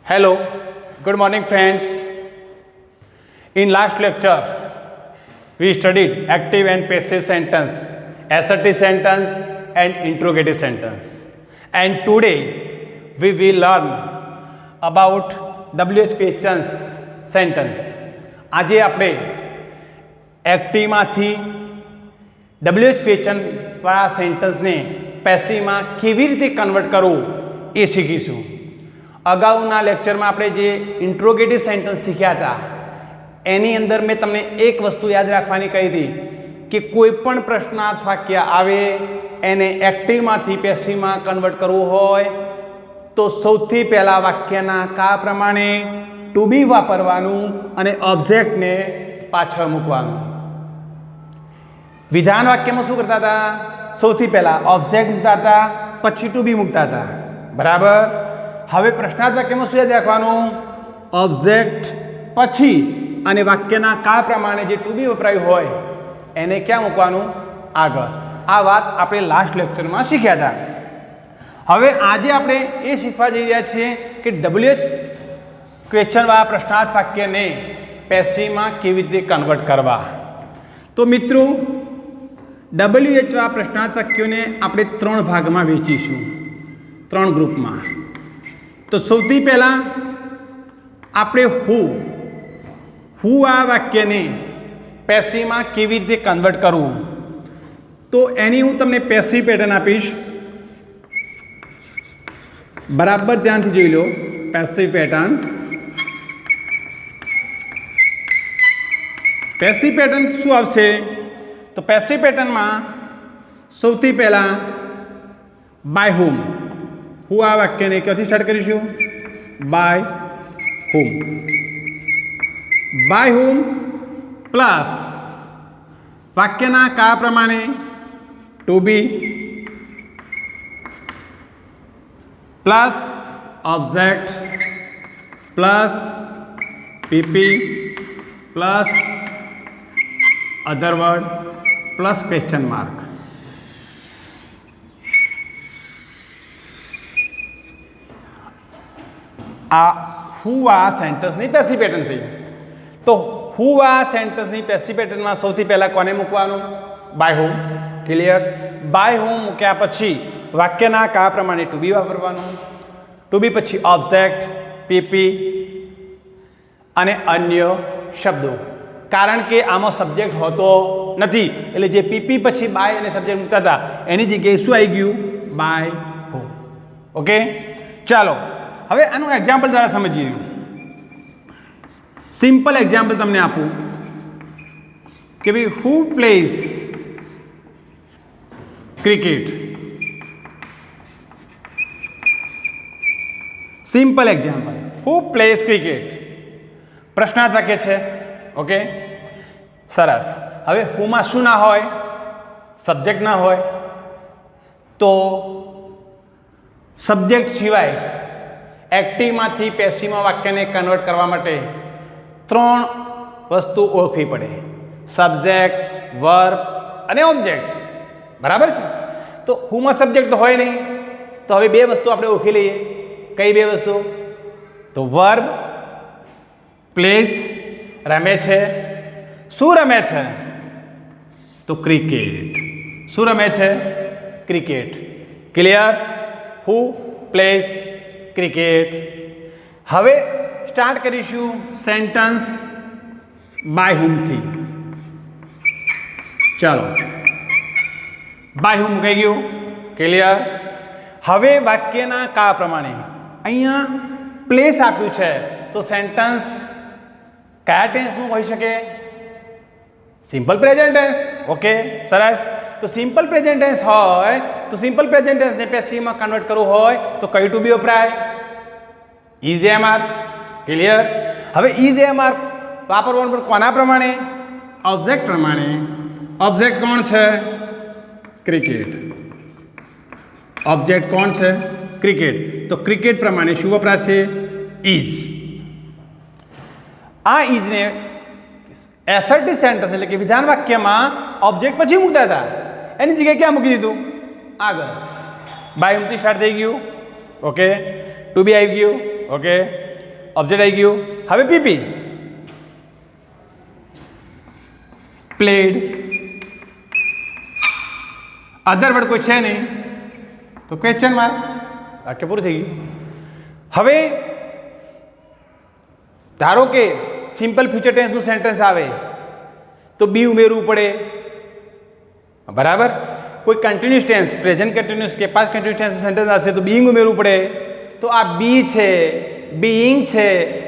Hello, good morning friends. In last lecture, we studied active and passive sentence, assertive sentence and interrogative sentence. And today, we will learn about WH questions sentence. આજે આપણે એક્ટિવમાંથી WH question વાળા સેન્ટન્સને પેસિવમાં કેવી રીતે convert કરવું એ શીખીશું. અગાઉના લેક્ચરમાં આપણે જે ઇન્ટ્રોગેટિવ સેન્ટન્સ શીખ્યા હતા એની અંદર મેં તમને એક વસ્તુ યાદ રાખવાની કહી હતી કે કોઈ પણ પ્રશ્નાર્થ વાક્ય આવે એને એક્ટિવમાંથી પેસિવમાં કન્વર્ટ કરવું હોય તો સૌથી પહેલાં વાક્યના કા પ્રમાણે ટુ બી વાપરવાનું અને ઓબ્જેક્ટને પાછળ મૂકવાનું. વિધાન વાક્યમાં શું કરતા હતા? સૌથી પહેલાં ઓબ્જેક્ટ મૂકતા હતા, પછી ટુ બી મૂકતા હતા. બરાબર. હવે પ્રશ્નાર્થ વાક્યમાં શું યાદ રાખવાનું? ઓબ્જેક્ટ પછી અને વાક્યના કા પ્રમાણે જે ટુ બી વપરાયું હોય એને ક્યાં મૂકવાનું? આગળ. આ વાત આપણે લાસ્ટ લેક્ચરમાં શીખ્યા હતા. હવે આજે આપણે એ શીખવા જઈ રહ્યા છીએ કે WH ક્વેશ્ચનવાળા પ્રશ્નાર્થ વાક્યને પેસિવમાં કેવી રીતે કન્વર્ટ કરવા. તો મિત્રો WH વાળા પ્રશ્નાર્થ વાક્યોને આપણે 3 ભાગમાં વહેંચીશું, 3 ગ્રુપમાં. તો સૌથી પહેલાં આપણે હું આ વાક્યને પેસિવમાં કેવી રીતે કન્વર્ટ કરવું તો એની હું તમને પેસિવ પેટર્ન આપીશ. બરાબર ધ્યાનથી જોઈ લો. પેસિવ પેટર્ન શું આવશે? તો પેસિવ પેટર્નમાં સૌથી પહેલાં બાય હોમ. હું આ વાક્યને ક્યાંથી સ્ટાર્ટ કરીશું? By whom. By whom plus વાક્યના કા પ્રમાણે to be plus object plus PP plus other word plus question mark. આ હું આ સેન્ટન્સની પેસિવ પેટર્ન થઈ. તો હું આ સેન્ટન્સની પેસિવ પેટર્નમાં સૌથી પહેલાં કોને મૂકવાનું? By whom. Clear? By whom મૂક્યા પછી વાક્યના કા પ્રમાણે ટુ બી વાપરવાનું. ટુ બી પછી ઓબ્જેક્ટ, પીપી અને અન્ય શબ્દો. કારણ કે આમાં સબ્જેક્ટ હોતો નથી એટલે જે પીપી પછી બાય અને સબ્જેક્ટ મૂકતા હતા એની જગ્યાએ શું આવી ગયું? By home. ઓકે, ચાલો હવે આનું એક્ઝામ્પલ દ્વારા સમજીએ. સિમ્પલ એક્ઝામ્પલ તમને આપું કે ભાઈ હુ પ્લેઝ ક્રિકેટ. સિમ્પલ એક્ઝામ્પલ, હુ પ્લેઝ ક્રિકેટ. પ્રશ્નાર્થ વાક્ય છે. ઓકે, સરસ. હવે હુમાં શું ના હોય? સબ્જેક્ટ ના હોય. તો સબ્જેક્ટ સિવાય એક્ટિવમાંથી પેસિવમાં વાક્યને કન્વર્ટ કરવા માટે 3 વસ્તુ ઓળખવી પડે: સબ્જેક્ટ, વર્બ અને ઓબ્જેક્ટ. બરાબર છે? તો હુમાં સબ્જેક્ટ તો હોય નહીં, તો હવે 2 વસ્તુ આપણે ઓળખી લઈએ. કઈ 2 વસ્તુ? તો વર્બ પ્લેસ, રમે છે. શું રમે છે? તો ક્રિકેટ. શું રમે છે? ક્રિકેટ. ક્લિયર? હુ પ્લેઝ ક્રિકેટ. હવે સ્ટાર્ટ કરીશું સેન્ટન્સ બાય હુમથી. ચાલો, બાય હુમ કહી ગયું. ક્લિયર? હવે વાક્યના કા પ્રમાણે અહીંયા પ્લેસ આપ્યું છે તો સેન્ટન્સ કયા ટેન્સનું હોઈ શકે? Simple present tense. ઓકે, સરસ. તો સિમ્પલ પ્રેઝન્ટ ટેન્સ હોય તો સિમ્પલ પ્રેઝન્ટ ટેન્સને પેસિવમાં કન્વર્ટ કરવું હોય તો કઈ ટુ બી વપરાય? Is am are. ક્લિયર? હવે ઇઝ એમઆર વાપરવાનું પણ કોના પ્રમાણે? ઓબ્જેક્ટ પ્રમાણે. ઓબ્જેક્ટ કોણ છે? ક્રિકેટ. ઓબ્જેક્ટ કોણ છે? ક્રિકેટ. તો ક્રિકેટ પ્રમાણે શું વપરાશે? ઇઝ. આ ઇઝને એસર્ટિવ સેન્ટન્સ એટલે કે વિધાન વાક્યમાં ઓબ્જેક્ટ પછી મૂકતા હતા એની જગ્યાએ ક્યાં મૂકી દીધું? આગળ. બાય હોમથી સ્ટાર્ટ થઈ ગયું. ઓકે, ટુ બી આવી ગયું. ઓકે, ઓબ્જેક્ટ આવી ગયું. હવે પીપી પ્લેડ, અધર વર્ડ કોઈ છે નહીં તો ક્વેશ્ચન માર્ક, વાક્ય પૂરું થઈ ગયું. હવે ધારો કે સિમ્પલ ફ્યુચર ટેન્સનું સેન્ટેન્સ આવે તો બી ઉમેરવું પડે, બરાબર. કોઈ કન્ટિન્યુઅસ ટેન્સ, પ્રેઝન્ટ કન્ટિન્યુઅસ કે પાસ્ટ કન્ટિન્યુઅસ ટેન્સનું સેન્ટેન્સ આવશે તો બીઇંગ ઉમેરવું પડે. તો આ બી છે, બીઇંગ છે.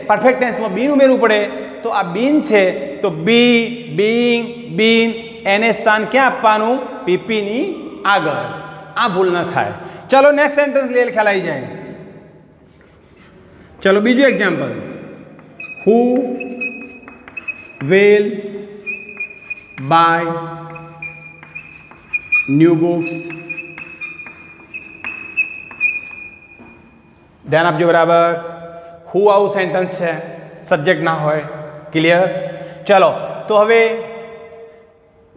પરફેક્ટ ટેન્સમાં બી ઉમેરવું પડે તો આ બીન છે તો બી, બીઇંગ, બીન એને સ્થાન ક્યાં આપવાનું? પીપીની આગળ. આ ભૂલ ન થાય. ચલો નેક્સ્ટ સેન્ટેન્સ ક્લિયર ખ્યાલ આવી જાય. ચલો બીજું example. Who will buy new books. ધ્યાન આપજો બરાબર. હુ આવું સેન્ટેન્સ છે, સબ્જેક્ટ ના હોય. ક્લિયર? ચલો તો હવે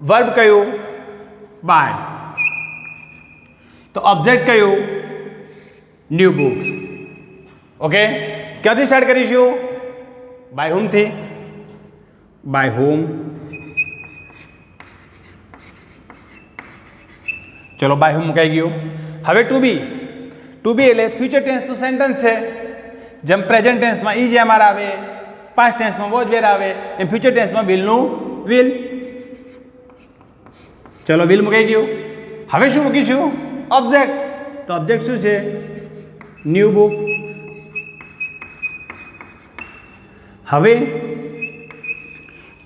વર્બ કયું? બાય. તો ઓબ્જેક્ટ કયું? New books. ઓકે, ક્યાંથી સ્ટાર્ટ કરીશું? બાય હોમથી. By whom. ચલો બાય હોમ મુકાઈ ગયું. હવે ટુ બી. ટુ બી એટલે ફ્યુચર ટેન્સનું સેન્ટેન્સ છે. જેમ પ્રેઝન્ટ ટેન્સમાં ઈજ એમઆર આવે, પાસ્ટ ટેન્સમાં વોઝ વેર આવે, એમ ફ્યુચર ટેન્સમાં વિલનું વિલ. ચલો વિલ મુકાઈ ગયું. હવે શું મૂકીશું? ઓબ્જેક્ટ. તો ઓબ્જેક્ટ શું છે? New book. હવે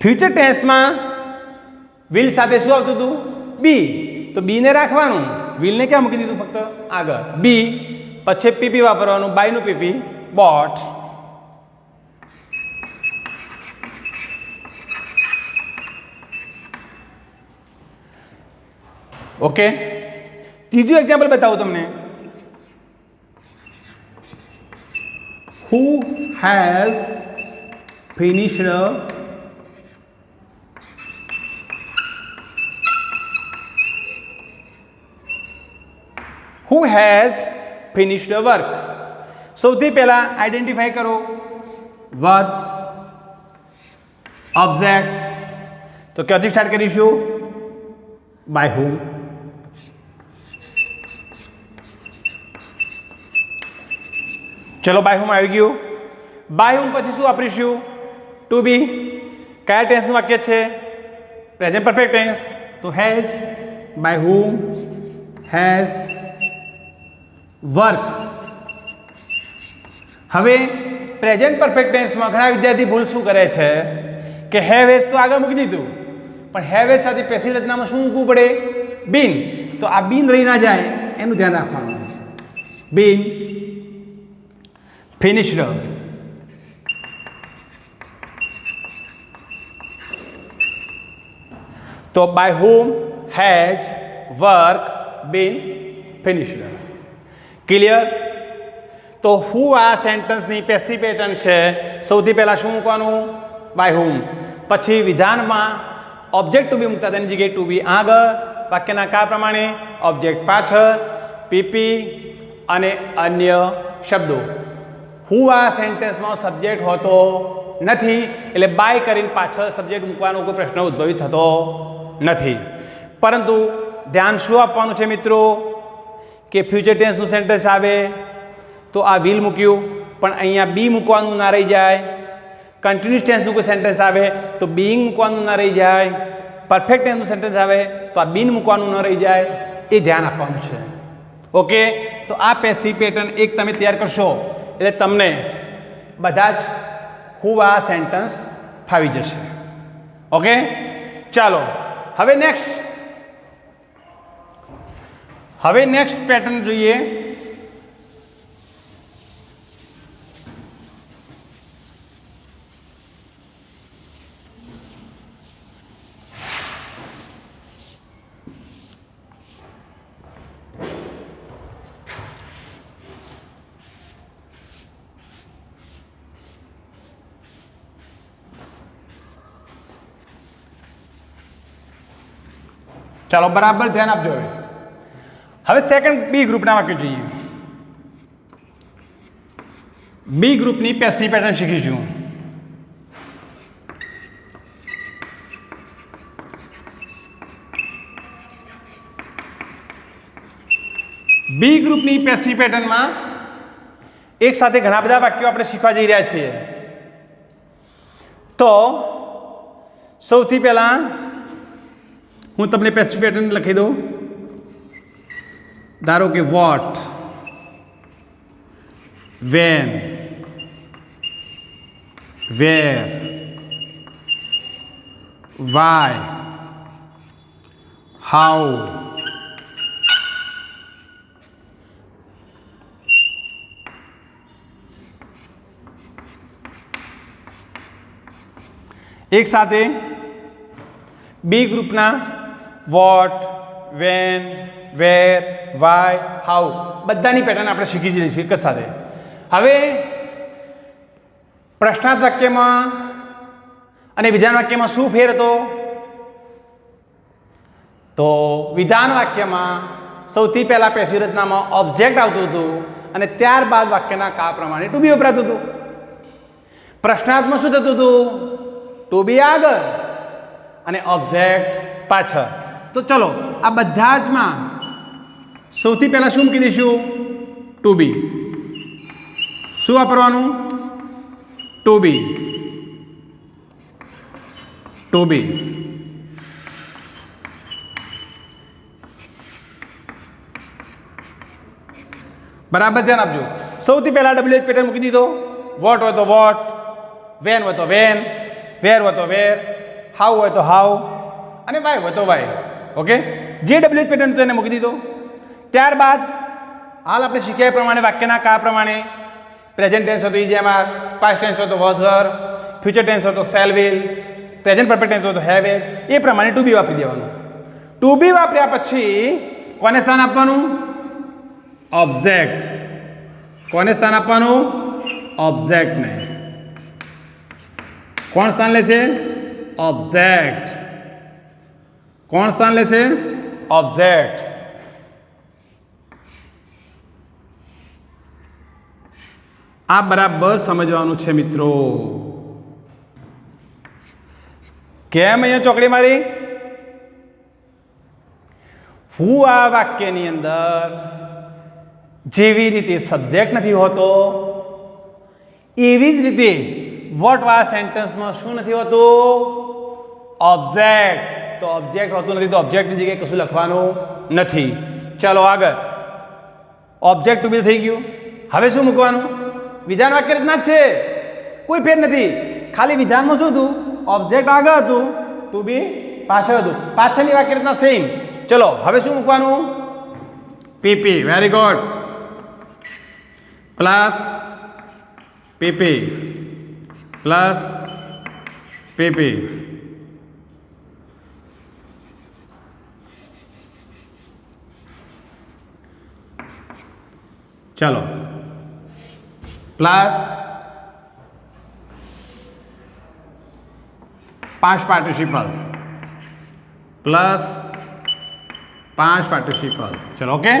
ફ્યુચર ટેન્સમાં વિલ સાથે શું આવતું હતું? બી. તો બીને રાખવાનું, વિલને ક્યાં મૂકી દીધું? ફક્ત આગળ બી. પછી પીપી વાપરવાનું, બાયનું પીપી, બોટ. ઓકે, ત્રીજું એક્ઝામ્પલ બતાવું તમને. Who has finished who has finished the work. સૌથી પહેલા આઈડેન્ટિફાઈ કરો વર્બ, ઓબ્જેક્ટ. તો ક્યાંથી સ્ટાર્ટ કરીશું? By whom. ચલો બાય હોમ આવી ગયું. બાય હોમ પછી શું વાપરીશું? To be. કયા ટેન્સનું વાક્ય છે? Present perfect tense. તો has. By whom has work. હવે પ્રેઝન્ટ પરફેક્ટ ટેન્સમાં ઘણા વિદ્યાર્થી ભૂલ શું કરે છે કે હેવ હેઝ તો આગળ મૂકી દીધું, પણ હેવ હેઝ સાથે પેસિવ રચનામાં શું મૂકવું પડે? બીન. તો આ બીન રહી ના જાય એનું ધ્યાન રાખવાનું. Been finished. તો by whom has work been finished. Clear? તો હું આ સેન્ટેન્સની પેસિવ પેટર્ન છે. સૌથી પહેલાં શું મૂકવાનું? By whom. પછી વિધાનમાં ઓબ્જેક્ટ ટુ બી મૂકતા તેની જગ્યાએ ટુ બી આગળ, વાક્યના કાર પ્રમાણે ઓબ્જેક્ટ પાછળ, પીપી અને અન્ય શબ્દો. હું આ સેન્ટેન્સમાં સબ્જેક્ટ હોતો નથી એટલે બાય કરીને પાછળ સબ્જેક્ટ મૂકવાનો કોઈ પ્રશ્ન ઉદ્ભવિત થતો નથી. પરંતુ ધ્યાન શું આપવાનું છે મિત્રો કે ફ્યુચર ટેન્સનું સેન્ટેન્સ આવે તો આ વિલ મૂક્યું, પણ અહીંયા બી મૂકવાનું ના રહી જાય. કન્ટિન્યુઅસ ટેન્સનું કોઈ સેન્ટેન્સ આવે તો બીઇંગ મૂકવાનું ના રહી જાય. પરફેક્ટ ટેન્સનું સેન્ટેન્સ આવે તો આ બીન મૂકવાનું ન રહી જાય. એ ધ્યાન આપવાનું છે. ઓકે, તો આ પેસિવ પેટર્ન એક તમે તૈયાર કરશો એટલે તમને બધા જ હું આ સેન્ટેન્સ ફાવી જશે. ઓકે, ચાલો હવે નેક્સ્ટ પેટર્ન જોઈએ. ચાલો બરાબર ધ્યાન આપજો. હવે સેકન્ડ બી ગ્રુપના વાક્યો જોઈએ. બી ગ્રુપની પેસિવ પેટર્ન શીખીશું. બી ગ્રુપની પેસિવ પેટર્નમાં એક સાથે ઘણા બધા વાક્યો આપણે શીખવા જઈ રહ્યા છીએ. તો સૌથી પહેલાં હું તમને પેસિવ પેટર્ન લખી દઉં. ધારો કે what, when, where, why, how, એક સાથે બી ગ્રુપના what, when, where, why, how બધાની પેટર્ન આપણે શીખી જઈશું એક જ સાથે. હવે પ્રશ્નાર્થ વાક્યમાં અને વિધાન વાક્યમાં શું ફેર હતો? તો વિધાન વાક્યમાં સૌથી પહેલાં પેસિવ રચનામાં ઓબ્જેક્ટ આવતું હતું અને ત્યારબાદ વાક્યના કાળ પ્રમાણે ટુ બી વપરાતું હતું. પ્રશ્નાર્થમાં શું થતું હતું? ટુ બી આગળ અને ઓબ્જેક્ટ પાછળ. તો ચલો આ બધા જમાં સૌથી પહેલાં શું મૂકી દઈશું? ટુ બી. શું વાપરવાનું? ટુ બી. ટુ બી. બરાબર ધ્યાન આપજો. સૌથી પહેલાં WH પેટર્ન મૂકી દીધો. વોટ હોય તો વોટ, વેન હોય તો વેન, વેર હોય તો વેર, હાઉ હોય તો હાઉ અને વાય હોય તો વાય. ઓકે, જે WH પેટર્ન તો એને મૂકી દીધો. ત્યારબાદ હાલ આપણે શીખ્યા એ પ્રમાણે વાક્યના કાળ પ્રમાણે પ્રેઝન્ટ ટેન્સ હોય તો is am are, past tense હોય તો વોઝ વર, ફ્યુચર ટેન્સ હોય તો shall will, present perfect tense હોય તો હેવ એઝ, એ પ્રમાણે ટુ બી વાપરી દેવાનું. ટુ બી વાપર્યા પછી કોને સ્થાન આપવાનું? ઓબ્જેક્ટ. કોને સ્થાન આપવાનું? ઓબ્જેક્ટને. કોણ સ્થાન લેશે? ઓબ્જેક્ટ. કોણ સ્થાન લેશે? ઓબ્જેક્ટ. આ બરાબર સમજવાનું છે મિત્રો. કેમ અહીંયા ચોકડી મારી? હું આ વાક્યની અંદર જેવી રીતે સબ્જેક્ટ નથી હોતો એવી જ રીતે વોટ વાળા સેન્ટેન્સમાં શું નથી હોતું? ઓબ્જેક્ટ. તો ઓબ્જેક્ટ હોતું નથી તો ઓબ્જેક્ટની જગ્યાએ કશું લખવાનું નથી. ચાલો આગળ. ઓબ્જેક્ટ ટુ બી થઈ ગયું. હવે શું મૂકવાનું? વિધાન વાક્ય રચના જ છે, કોઈ ફેર નથી. ખાલી વિધાનમાં શું હતું? ઓબ્જેક્ટ આગળ હતું, ટુ બી પાછળ હતું. પાછળની વાક્ય રચના સેમ. ચલો હવે શું મૂકવાનું? PP. Very good. Plus PP plus PP. ચલો plus past participle plus past participle. ચલો okay.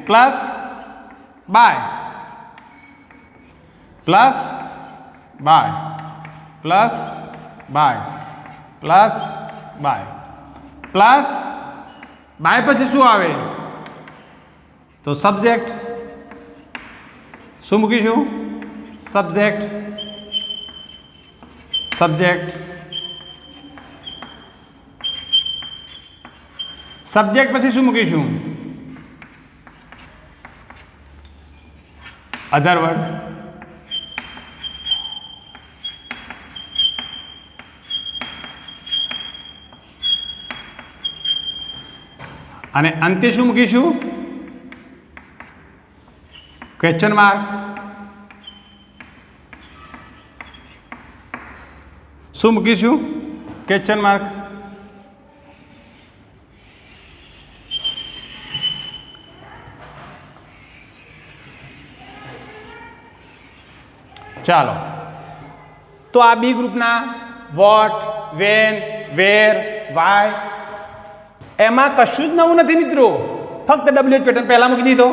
Plus by plus by plus by plus by plus by પછી શું આવે? તો સબ્જેક્ટ. શું મૂકીશું? સબ્જેક્ટ. સબ્જેક્ટ. સબ્જેક્ટ પછી શું મૂકીશું? અધર વર્ડ. અને અંતે શું મૂકીશું? Question mark. શું મૂકીશું? Question mark. ચાલો તો આ બી ગ્રુપના વોટ, વેન, વેર, વાય એમાં કશું જ નવું નથી મિત્રો. ફક્ત WH પેટર્ન પહેલાં મૂકી દીધો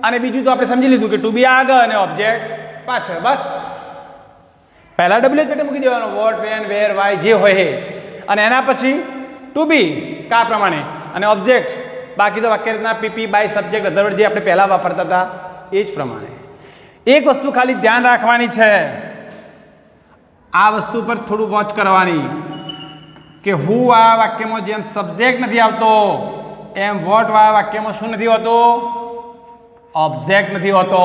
અને બીજું તો આપણે સમજી લીધું કે ટુ બી આગળ અને ઓબ્જેક્ટ પાછળ, બસ. પહેલા ડબલ્યુએચ પેટર્ન મૂકી દેવાનો, વોટ, વેન, વેર, વાય જે હોય એ, અને એના પછી ટુ બી કા પ્રમાણે, અને ઓબ્જેક્ટ બાકી તો વાક્ય રચના PP by subject other word જે આપણે પહેલા વાપરતા હતા એ જ પ્રમાણે. એક વસ્તુ ખાલી ધ્યાન રાખવાની છે, આ વસ્તુ પર થોડું વોચ કરવાની કે હું આ વાક્યમાં જેમ સબ્જેક્ટ નથી આવતો એમ વોટ વાળા વાક્યમાં શું નથી હોતો, ઓબ્જેક્ટ નથી હોતો.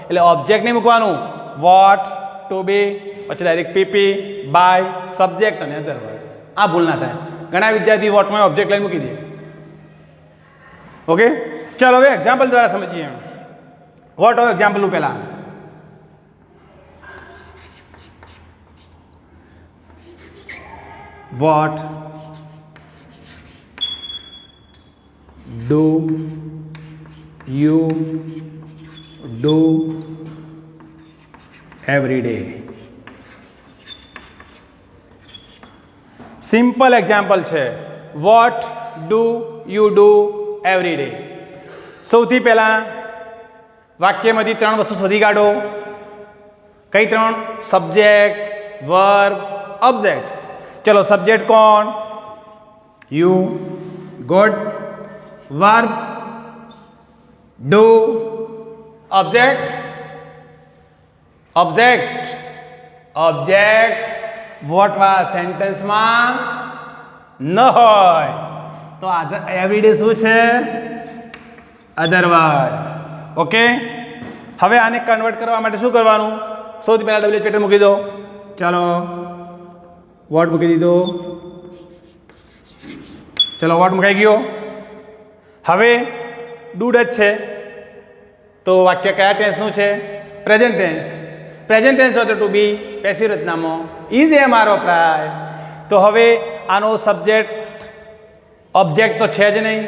એટલે ઓબ્જેક્ટ નહીં મૂકવાનું, વોટ, ટુ બી, પછી ડાયરેક્ટ પીપી બાય સબ્જેક્ટ અને અધર વર્ડ. આ ભૂલ ના થાય. ઘણા વિદ્યાર્થી વોટમાં ઓબ્જેક્ટ લાઈન મૂકી દે. ઓકે, ચાલો હવે એક્ઝામ્પલ દ્વારા સમજીએ. વોટ હવે એક્ઝામ્પલનું પહેલા what do you do every day? Simple example છે. What do you do every day. સૌથી પહેલાં વાક્યમાંથી ત્રણ વસ્તુ શોધી કાઢો. કઈ ત્રણ? Subject, verb, object. चलो सब्जेक्ट कौन? You. Good. Verb do. Object object object what वा सेंटेंस में न होय तो एवरीडे શું છે? અધર વર્ડ. ઓકે, હવે આને કન્વર્ટ કરવા માટે શું કરવાનું? સૌથી પહેલા ડબલ્યુએચ પેટર્ન મૂકી દો. ચાલો વોટ મૂકી દીધો. ચલો વોટ મુકાઈ ગયો. હવે ડૂડ જ છે તો વાક્ય કયા ટેન્સનું છે? Present tense. પ્રેઝન્ટ ટેન્સ હોય તો ટુ બી પેસિવ રચનામાં ઇઝ એ મારો વપરાય. તો હવે આનો સબ્જેક્ટ ઓબ્જેક્ટ તો છે જ નહીં,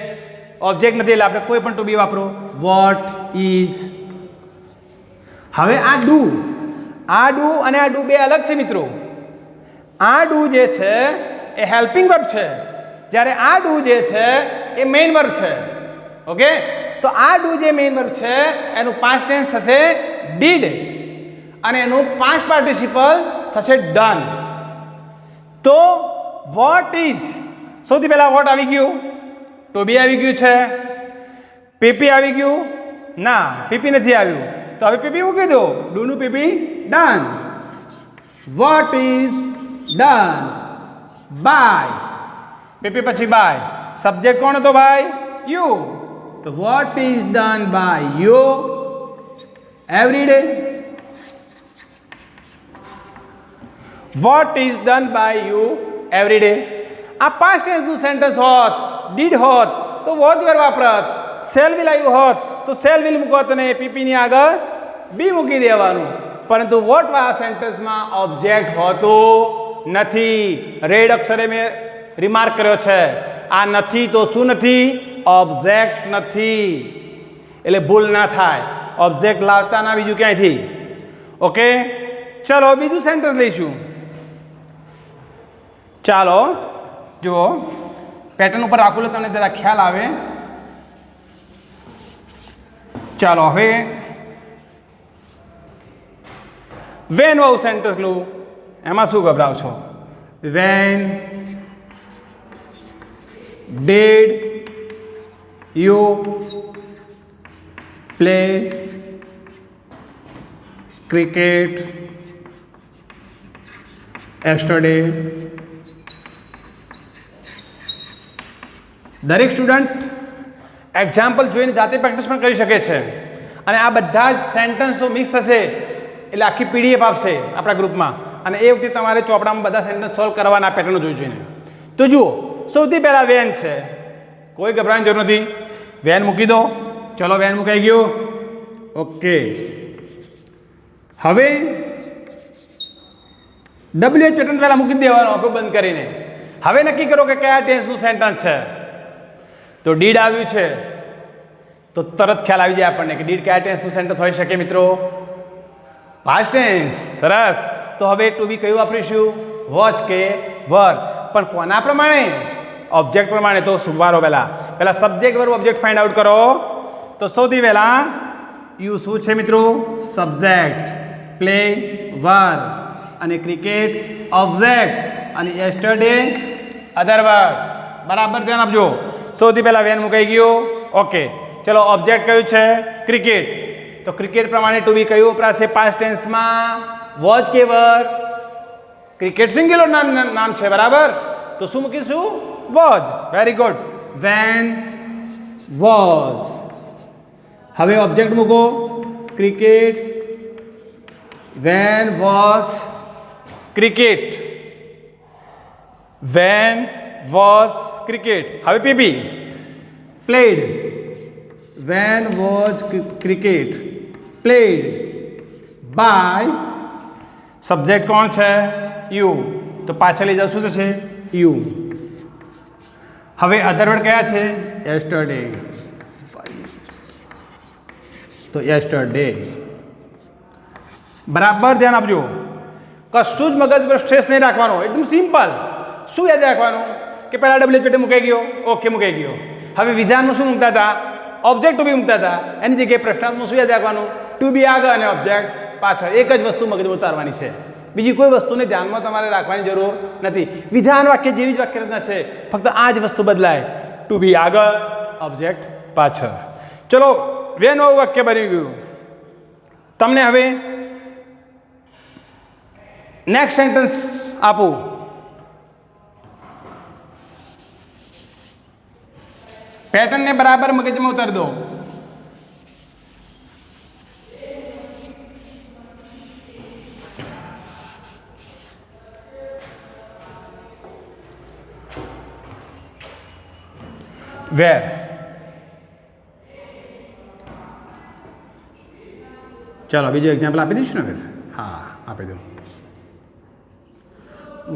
ઓબ્જેક્ટ નથી એટલે આપણે કોઈ પણ ટુ બી વાપરો. What is. હવે આ ડુ અને આ ડુ બે અલગ છે મિત્રો. આ ડુ જે છે એ હેલ્પિંગ વર્બ છે, જ્યારે આ ડુ જે છે એ મેઇન વર્બ છે. ઓકે, તો આ ડુ જે મેઇન વર્બ છે એનું પાસ્ટ ટેન્સ થશે ડીડ અને એનું પાસ્ટ પાર્ટિસિપલ થશે ડન. તો વોટ ઇઝ, સૌથી પહેલા વોટ આવી ગયું, ટુ બી આવી ગયું છે, પીપી આવી ગયું? ના, પીપી નથી આવ્યું. તો હવે પીપી મૂકી દો. ડુનું PP done. What is done by. PP પછી બાય. સબ્જેક્ટ કોણ હતો ભાઈ? યુ. તો what is done by you every day. What is done by you every day. આ પાસ્ટ ટેન્સનું સેન્ટેન્સ હોત, ડીડ હોત તો વોટ વેર વાપરત. સેલ વિલ આવ્યું હોત તો સેલ વિલ મૂકત અને પીપીની આગળ બી મૂકી દેવાનું. પરંતુ વોટ વાળા સેન્ટેન્સમાં ઓબ્જેક્ટ હોતું નથી. રેડ અક્ષરે મેં રિમાર્ક કર્યો છે. આ નથી તો શું નથી? ઓબ્જેક્ટ નથી. એટલે ભૂલ ના થાય. ઓબ્જેક્ટ લાવતા ના બીજું ક્યાંયથી. ઓકે, ચલો બીજું સેન્ટેન્સ લઈશું. ચાલો જુઓ, પેટર્ન ઉપર રાખું તમને જરા ખ્યાલ આવે. ચાલો હવે વેન વાળું સેન્ટેન્સ લઉં. એમાં શું ગભરાવ છો? When did you play cricket yesterday? દરેક સ્ટુડન્ટ એક્ઝામ્પલ જોઈને જાતે પ્રેક્ટિસ પણ કરી શકે છે. અને આ બધા જ સેન્ટેન્સો મિક્સ થશે એટલે આખી પીડીએફ આપશે આપણા ગ્રુપમાં, અને એ વખતે તમારે ચોપડામાં બધા સેન્ટેન્સ સોલ્વ કરવાના પેટર્નો જોઈ જોઈને. તો જુઓ, સૌથી પહેલાં વેન છે, કોઈ ગભરાવાની જરૂર નથી. વેન મૂકી દો. ચલો વેન મુકાઈ ગયો. ઓકે, હવે ડબલ્યુએચ પેટર્ન પહેલાં મૂકી દેવાનો આખું બંધ કરીને. હવે નક્કી કરો કે કયા ટેન્સનું સેન્ટેન્સ છે. તો ડીડ આવ્યું છે તો તરત ખ્યાલ આવી જાય આપણને કે ડીડ કયા ટેન્સનું સેન્ટેન્સ હોઈ શકે મિત્રો? Past tense. સરસ. તો હવે ટુ બી કયું વાપરીશું? વોચ કે વર્બ. પણ કોના પ્રમાણે? ઓબ્જેક્ટ પ્રમાણે. તો સુવારો પહેલાં subject verb object find out કરો. તો સૌથી પહેલાં યુ શું છે મિત્રો? સબ્જેક્ટ. પ્લે વર્બ અને ક્રિકેટ ઓબ્જેક્ટ અને યસ્ટરડે અધર વર્બ. બરાબર ધ્યાન આપજો. સૌથી પહેલા વેન મુકાઈ ગયો. ઓકે, ચલો ઓબ્જેક્ટ કયું છે? ક્રિકેટ. તો ક્રિકેટ પ્રમાણે ટુ બી કયું વપરાશે પાસ્ટ ટેન્સમાં? વોઝ કે વર? ક્રિકેટ સિંગ્યુલર નામ છે, બરાબર, તો શું મૂકીશું? Was. Very good. When was. હવે ઓબ્જેક્ટ મૂકો. Cricket. When was cricket. When was cricket. હવે PP. Played. When was cricket played by. Subject કોણ છે? યુ. તો પાછળ લઈ જાવ શું થશે? યુ. હવે અધર વર્ડ કયા છે? યસ્ટરડે. તો યસ્ટરડે. બરાબર ધ્યાન આપજો. કશું જ મગજ પર સ્ટ્રેસ નહીં રાખવાનો, એકદમ સિમ્પલ. શું યાદ રાખવાનું કે પહેલા WH મુકાઈ ગયો. ઓકે, મુકાઈ ગયો. હવે વિધાનમાં શું મૂકતા હતા? ઓબ્જેક્ટ ટુ બી મૂકતા હતા. એની જગ્યાએ પ્રશ્નાર્થમાં શું યાદ રાખવાનું? ટુ બી આગળ અને ઓબ્જેક્ટ પાછળ. એક જ વસ્તુ મગજમાં ઉતારવાની છે, બીજી કોઈ વસ્તુને ધ્યાનમાં તમારે રાખવાની જરૂર નથી. વિધાન વાક્ય જેવી જ વાક્ય રચના છે, ફક્ત આ જ વસ્તુ બદલાય. ટુ બી આગળ, ઓબ્જેક્ટ પાછળ. ચલો, વે નવું વાક્ય બની ગયું. તમને હવે નેક્સ્ટ સેન્ટેન્સ આપું. પેટર્નને બરાબર મગજમાં ઉતારી દો. વેર. ચાલો બીજું એક્ઝામ્પલ આપી દઈશું ને? હા, આપી દો.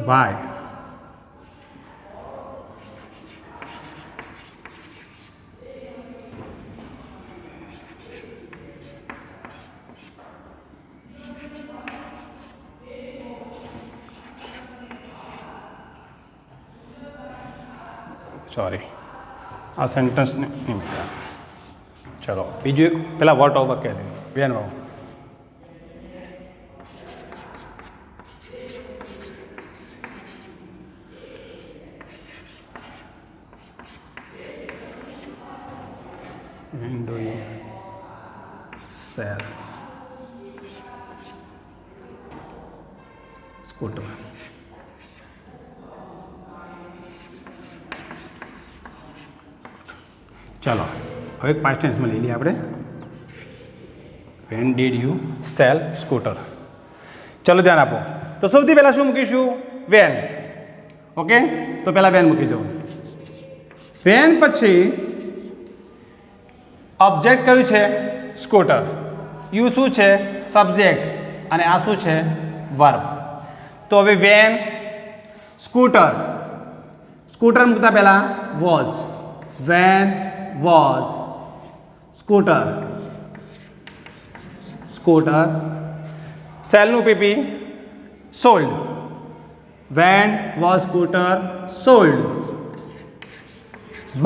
વાય. સોરી, આ સેન્ટેન્સ નહીં મળ્યા. ચલો બીજું એક પેલા વોટ ઓવર કહી દે. વેન વાવ. When do you sell scooter? ચાલો હવે પાસ્ટ ટેન્સમાં લઈ લઈએ આપણે. When did you cell scooter. ચલો ધ્યાન આપો. તો સૌથી પહેલાં શું મૂકીશું? વેન. ઓકે, તો પહેલાં વેન મૂકી દો. વેન પછી ઓબ્જેક્ટ કયું છે? સ્કૂટર. યુ શું છે? સબ્જેક્ટ. અને આ શું છે? વર્બ. તો હવે વેન સ્કૂટર. સ્કૂટર મૂકતા પહેલાં was. When was scooter. Scooter. Sell નું PP sold. When was scooter sold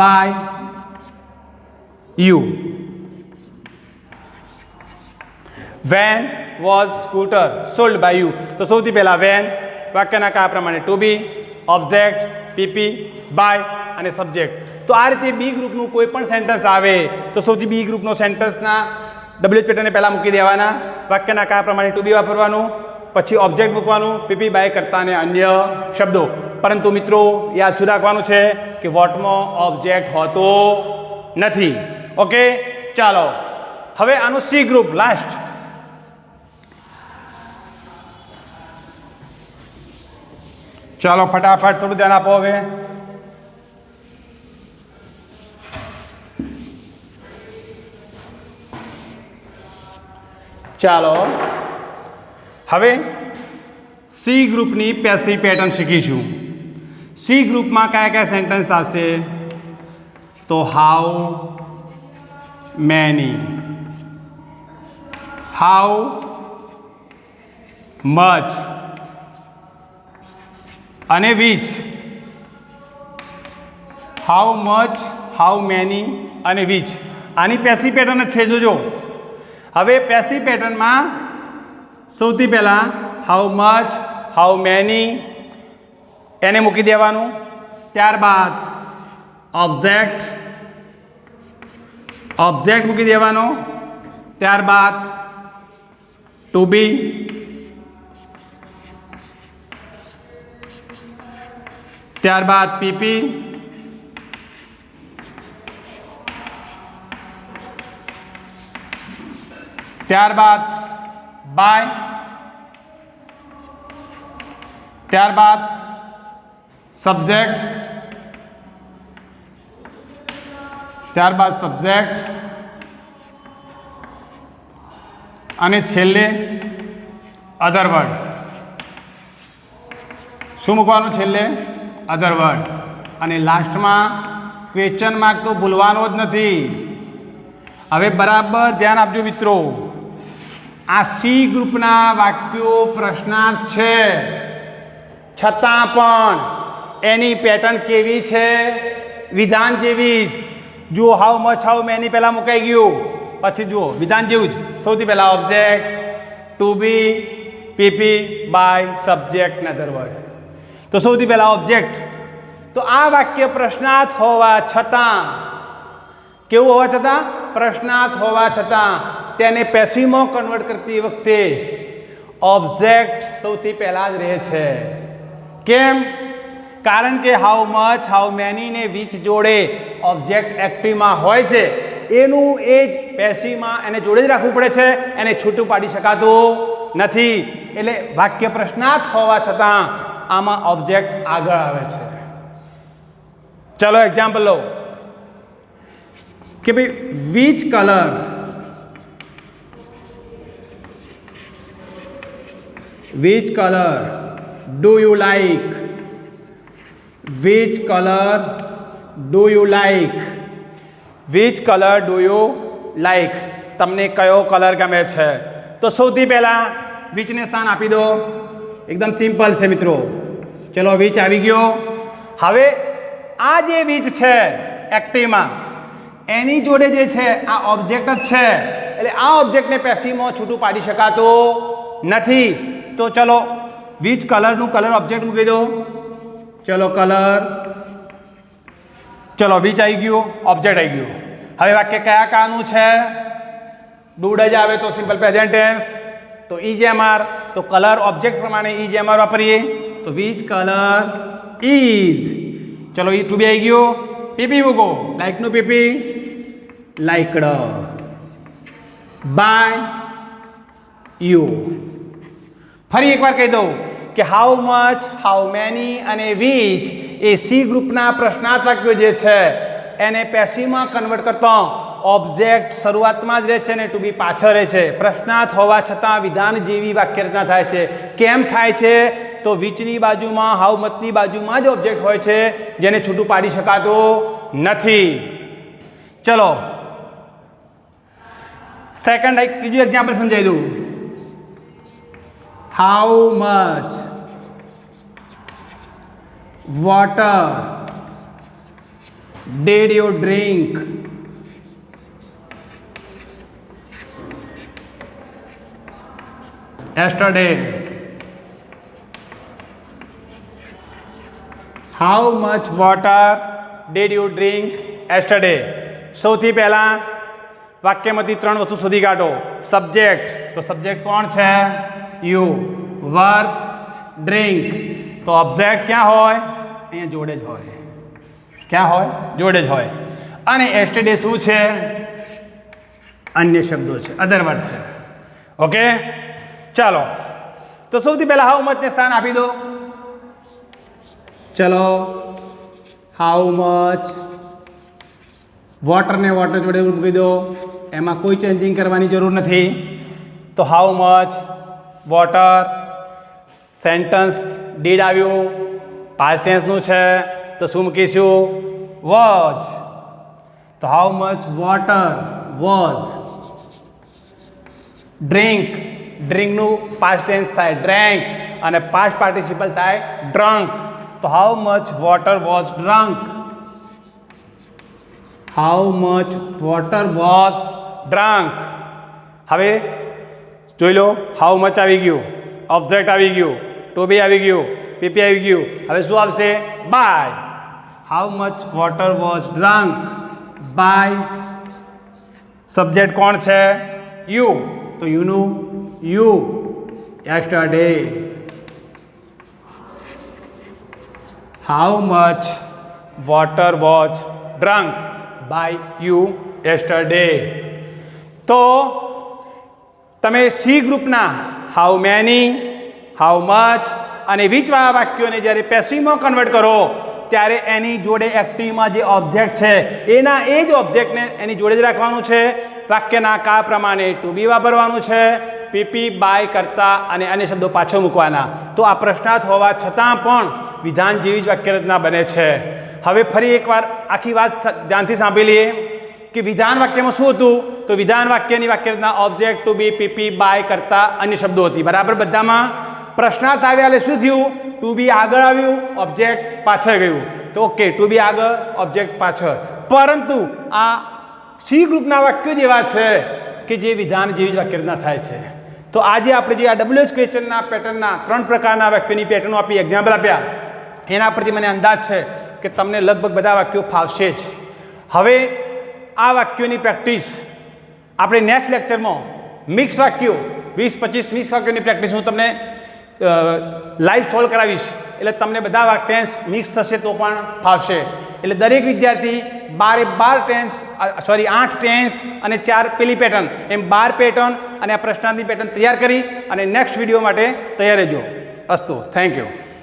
by you? When was scooter sold by you? તો સૌથી પહેલા when, વાક્યના કયા પ્રમાણે? To be, object, PP, by અને સબ્જેક્ટ. તો આ રીતે બી ગ્રુપનું કોઈ પણ સેન્ટેન્સ આવે તો સૌથી બી ગ્રુપનો સેન્ટેન્સના WH પેટર્નને પહેલાં મૂકી દેવાના. વાક્યના કયા પ્રમાણે ટુ બી વાપરવાનું, પછી ઓબ્જેક્ટ મૂકવાનું, પીપી બાય કરતા અને અન્ય શબ્દો. પરંતુ મિત્રો યાદ શું રાખવાનું છે કે વોટમાં ઓબ્જેક્ટ હોતો નથી. ઓકે, ચાલો હવે આનું સી ગ્રુપ લાસ્ટ. ચાલો ફટાફટ થોડું ધ્યાન આપો. હવે ચાલો હવે સી ગ્રુપની પેસિવ પેટર્ન શીખીશું. સી ગ્રુપમાં કયા કયા સેન્ટેન્સ આવશે? તો હાઉ મેની, હાઉ મચ અને which. How much, how many અને વિચ. આની પેસિવ પેટર્ન જ છે, જોજો. હવે પેસિવ પેટર્નમાં સૌથી પહેલાં હાઉ મચ, હાઉ મેની એને મૂકી દેવાનું. ત્યારબાદ ઓબ્જેક્ટ મૂકી દેવાનો. ત્યારબાદ ટુ બી, ત્યારબાદ પીપી, ત્યારબાદ બાય, ત્યારબાદ સબ્જેક્ટ, ત્યારબાદ સબ્જેક્ટ અને છેલ્લે અધર વર્ડ. શું મૂકવાનું છેલ્લે? અધર વર્ડ. અને લાસ્ટમાં ક્વેશ્ચન માર્ક તો ભૂલવાનો જ નથી. હવે બરાબર ધ્યાન આપજો મિત્રો. આ સી ગ્રુપના વાક્યો પ્રશ્નાર્થ છે, છતાં પણ એની પેટર્ન કેવી છે? વિધાન જેવી જ. જુઓ, હાઉ મચ, હાઉ મેની પહેલાં મુકાઈ ગયું. પછી જુઓ વિધાન જેવું જ. સૌથી પહેલાં object, to be, PP, by, subject ને અધર વર્ડ. તો સૌથી પહેલાં ઓબ્જેક્ટ. તો આ વાક્ય પ્રશ્નાર્થ હોવા છતાં, કેવું હોવા છતાં? પ્રશ્નાર્થ હોવા છતાં તેને પેસિવમાં કન્વર્ટ કરતી વખતે ઓબ્જેક્ટ સૌથી પહેલાં જ રહે છે. કેમ? કારણ કે હાઉ મચ, હાઉ મેની ને વિચ જોડે ઓબ્જેક્ટ એક્ટિવમાં હોય છે, એનું એ જ પેસિવમાં એને જોડે જ રાખવું પડે છે, એને છૂટું પાડી શકાતું નથી. એટલે વાક્ય પ્રશ્નાર્થ હોવા છતાં આમાં ઓબ્જેક્ટ આગળ આવે છે. ચલો એક્ઝામ્પલ લો કે ભાઈ which colour do you like? Which colour do you like? Which colour do you like? તમને કયો કલર ગમે છે? તો સૌથી પહેલાં વિચને સ્થાન આપી દો. એકદમ સિમ્પલ છે મિત્રો. ચલો વિચ આવી ગયો. હવે આ જે વિચ છે એક્ટિવમાં, એની જોડે જે છે આ ઓબ્જેક્ટ જ છે, એટલે આ ઓબ્જેક્ટને પેસિવમાં છૂટું પાડી શકાતું નથી. તો ચલો વિચ કલરનું કલર ઓબ્જેક્ટ મૂકી દો. ચલો કલર, ચલો વિચ આવી ગયું, ઓબ્જેક્ટ આવી ગયું. હવે વાક્ય કયા કાનું છે? ડુડ જ આવે તો સિમ્પલ પ્રેઝન્ટ ટેન્સ, તો ઇઝ તો કલર ઓબ્જેક્ટ પ્રમાણે ઇઝ વાપરીએ. તો વિચ કલર ઇઝ. ચલો ઈ ટુ બી આવી ગયો. પીપી મૂકો. લાઈકનું પીપી, લાઈકડ. By you. ફરી એકવાર કહી દઉં કે હાઉ મચ, હાઉ મેની અને વિચ એ સી ગ્રુપના પ્રશ્નાર્થ વાક્યો જે છે એને પેસિવમાં કન્વર્ટ કરતો ઓબ્જેક્ટ શરૂઆતમાં જ રહે છે ને ટુ બી પાછળ રહે છે. પ્રશ્નાર્થ હોવા છતાં વિધાન જેવી વાક્ય રચના થાય છે. કેમ થાય છે? તો વિચની બાજુમાં, હાઉ મચની બાજુમાં જ ઓબ્જેક્ટ હોય છે, જેને છૂટું પાડી શકાતું નથી. ચલો સેકન્ડ બીજું એક્ઝામ્પલ સમજાવી દઉં. How much water did you drink? Yesterday. How much water did you drink yesterday? સૌથી પહેલા વાક્યમાંથી ત્રણ વસ્તુ શોધી કાઢો. સબ્જેક્ટ, તો સબ્જેક્ટ કોણ છે? યુ. વર્બ ડ્રિંક, તો ઓબ્જેક્ટ ક્યાં હોય? અહીંયા જોડે જ હોય. ક્યાં હોય? જોડે જ હોય. અને yesterday શું છે? અન્ય શબ્દો છે, અધર વર્ડ છે. ઓકે, ચાલો તો સૌથી પહેલા હાઉ મચને સ્થાન આપી દો. ચલો હાઉ મચ, વોટરને વોટર જોડે મૂકી દો, એમાં કોઈ ચેન્જિંગ કરવાની જરૂર નથી. તો how much water, sentence did આવ્યું, પાસ્ટ ટેન્સનું છે, તો શું મૂકીશું? વોઝ. તો how much water was. Drink, ડ્રિંકનું પાસ્ટ ટેન્સ થાય ડ્રેન્ક અને પાસ્ટ પાર્ટિસિપલ થાય ડ્રંક. તો how much water was drunk. How much water was drunk. હવે જોઈ લો, હાઉ મચ આવી ગયું, ઓબ્જેક્ટ આવી ગયું, ટુ બી આવી ગયું, પીપી આવી ગયું. હવે શું આવશે? By. How much water was drunk by subject કોણ છે? યુ. તો યુનું you yesterday. How much water was drunk by you yesterday. તો તમે સી ગ્રુપના હાઉ મેની, હાઉ મચ અને વિચવાળા વાક્યોને જ્યારે પેસિવમાં કન્વર્ટ કરો ત્યારે એની જોડે એક્ટિવમાં જે ઓબ્જેક્ટ છે એના એ જ ઓબ્જેક્ટને એની જોડે જ રાખવાનું છે. વાક્યના કાળ પ્રમાણે ટુ બી વાપરવાનું છે, પીપી બાય કરતા અને અન્ય શબ્દો પાછો મૂકવાના. તો આ પ્રશ્નાર્થ હોવા છતાં પણ વિધાન જેવી જ વાક્યરચના બને છે. હવે ફરી એકવાર આખી વાત ધ્યાનથી સાંભળી લઈએ કે વિધાન વાક્યમાં શું હતું. તો વિધાન વાક્યની વાક્યરચના object, to be, PP by કરતા અન્ય શબ્દો હતી. બરાબર. બધામાં પ્રશ્નાર્થ આવ્યા એટલે શું થયું? ટુ બી આગળ આવ્યું, ઓબ્જેક્ટ પાછળ ગયું. તો ઓકે, ટુ બી આગળ, ઓબ્જેક્ટ પાછળ. પરંતુ આ સી ગ્રુપના વાક્યો જેવા છે કે જે વિધાન જેવી જ વાક્યરચના થાય છે. તો આજે આપણે જે આ WH ક્વેશ્ચનના પેટર્નના 3 પ્રકારના વાક્યોની પેટર્નો આપી, એક્ઝામ્પલ આપ્યા, એના પરથી મને અંદાજ છે કે તમને લગભગ બધા વાક્યો ફાવશે જ. હવે આ વાક્યોની પ્રેક્ટિસ આપણે નેક્સ્ટ લેક્ચરમાં મિક્સ વાક્યો 20-25 મિક્સ વાક્યોની પ્રેક્ટિસ હું તમને લાઈવ સોલ્વ કરાવીશ. એટલે તમને બધા ટેન્સ મિક્સ થશે તો પણ ફાવશે. એટલે દરેક વિદ્યાર્થી 12 ટેન્સ 8 ટેન્સ અને 4 પેલી પેટર્ન એમ 12 પેટર્ન અને આ પ્રશ્નાર્થની પેટર્ન તૈયાર કરી અને નેક્સ્ટ વિડીયો માટે તૈયાર રહેજો. અસ્તુ. Thank you.